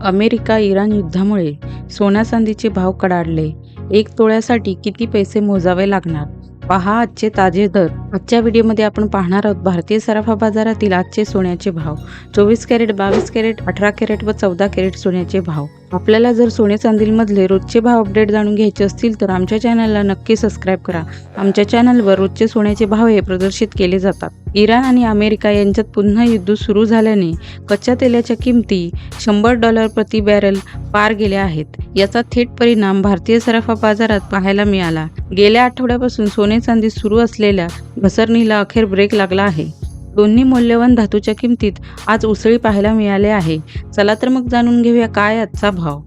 America-Iran युद्धामुळे सोन्या-चांदीचे भाव कडाडले. 1 तोळ्यासाठी किती पैसे मोजावे लागणार? पहा आजचे ताजे दर. आजच्या व्हिडिओमध्ये आपण पाहणार आहोत भारतीय सराफा बाजारातील आजचे सोन्याचे भाव. 24 कॅरेट, 22 कॅरेट, 18 कॅरेट व 14 कॅरेट सोन्याचे भाव. आपल्याला जर सोने चांदीमधले रोजचे भाव अपडेट जाणून घ्यायचे असतील तर आमच्या चॅनलला नक्की सबस्क्राईब करा. आमच्या चॅनलवर रोजचे सोन्याचे भाव हे प्रदर्शित केले जातात. इराण आणि अमेरिका यांच्यात पुन्हा युद्ध सुरू झाल्याने कच्च्या तेलाच्या किमती $100 प्रति बॅरल पार गेल्या आहेत. याचा थेट परिणाम भारतीय सराफा बाजारात पाहायला मिळाला. गेल्या आठवड्यापासून सोने चांदी सुरू असलेल्या घसरणीला अखेर ब्रेक लागला आहे. दोन्ही मौल्यवान धातूच्या किमतीत आज उसळी पाहायला मिळाली आहे. चला तर मग जाणून घेऊया काय आजचा भाव.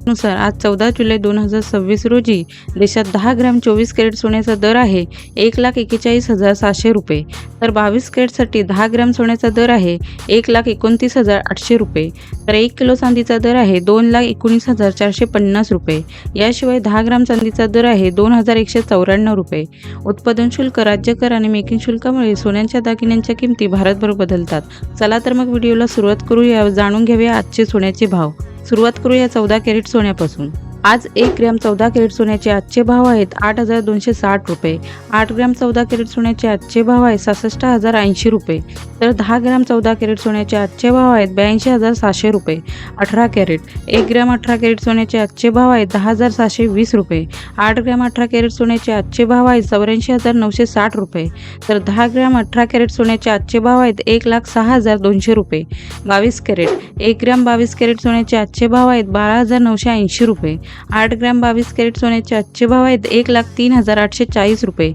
नुसार आज 14 जुलै 2026 रोजी देशात 10 ग्रॅम 24 कॅरेट सोन्याचा दर आहे 1,41,700 रुपये, तर 22 कॅरेटसाठी 10 ग्रॅम सोन्याचा दर आहे 1,29,800 रुपये, तर 1 किलो चांदीचा दर आहे 2,19,450 रुपये. याशिवाय 10 ग्रॅम चांदीचा दर आहे 2,194 रुपये. उत्पादन शुल्क, राज्य कर आणि मेकिंग शुल्कामुळे सोन्याच्या दागिन्यांच्या किमती भारतभर बदलतात. चला तर मग व्हिडिओला सुरुवात करूया. जाणून घेऊया आजचे सोन्याचे भाव. सुरुवात करूया 14 कॅरेट सोन्यापासून. आज 1 ग्रॅम 14 कॅरेट सोन्याचे आजचे भाव आहेत 8,260 रुपये. 8 ग्रॅम 14 कॅरेट सोन्याचे आजचे भाव आहे 66,080 रुपये, तर 10 ग्रॅम 14 कॅरेट सोन्याचे आजचे भाव आहेत 82,700 रुपये. 18 कॅरेट 1 ग्रॅम 18 कॅरेट सोन्याचे आजचे भाव आहेत 10,720 रुपये. 8 ग्रॅम 18 कॅरेट सोन्याचे आजचे भाव आहेत 84,960 रुपये, तर 10 ग्रॅम 18 कॅरेट सोन्याचे आजचे भाव आहेत 1,06,200 रुपये. 22 कॅरेट 1 ग्रॅम 22 कॅरेट सोन्याचे आजचे भाव आहेत 12,980 रुपये. 8 ग्रॅम 22 कॅरेट सोन्याचे आजचे भाव आहेत 1,03,840 रुपये.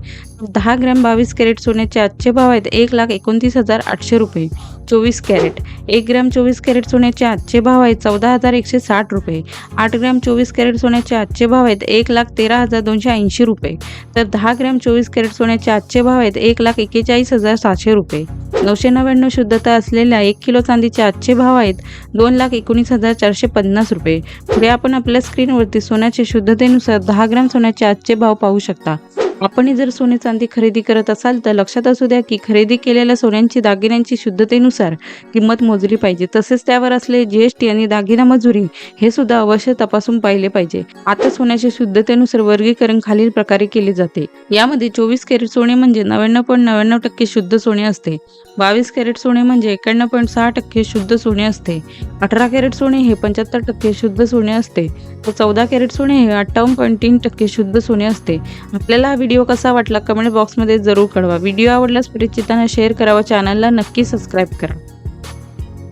10 ग्रॅम 22 कॅरेट सोन्याचे आजचे भाव आहेत 1,29,800 रुपये. 24 कॅरेट 1 ग्रॅम 24 कॅरेट सोन्याचे आजचे भाव आहेत 14,160 रुपये. 8 ग्रॅम 24 कॅरेट सोन्याचे आजचे भाव आहेत 1,13,280 रुपये, तर 10 ग्रॅम 24 कॅरेट सोन्याचे आजचे भाव आहेत 1,41,700 रुपये. 999 शुद्धता असलेल्या 1 किलो चांदीचे आजचे भाव आहेत 2,19,450 रुपये. पुढे आपण आपल्या स्क्रीनवरती सोन्याच्या शुद्धतेनुसार 10 ग्रॅम सोन्याचे आजचे भाव पाहू शकता. आपण जर सोने चांदी खरेदी करत असाल तर लक्षात असू द्या की खरेदी केलेल्या सोन्यांची दागिन्यांची शुद्धतेनुसार किंमत मोजली पाहिजे. तसेच त्यावर असलेले GST आणि दागिना मजुरी हे सुद्धा अवश्य तपासून पाहिले पाहिजे. आता सोन्याच्या शुद्धतेनुसार वर्गीकरण खालील प्रकारे केले जाते. यामध्ये 24 कॅरेट सोने म्हणजे 99.99% शुद्ध सोने असते. 22 कॅरेट सोने म्हणजे 91.6% शुद्ध सोने असते. 18 कॅरेट सोने हे 75% शुद्ध सोने असते, तर 14 कॅरेट सोने हे 58.3% शुद्ध सोने असते. आपल्याला हा व्हिडिओ कसा वाटला कमेंट बॉक्समध्ये जरूर कळवा. व्हिडिओ आवडल्यास परिचितांना शेअर करावा. चॅनलला नक्की सबस्क्राईब करा.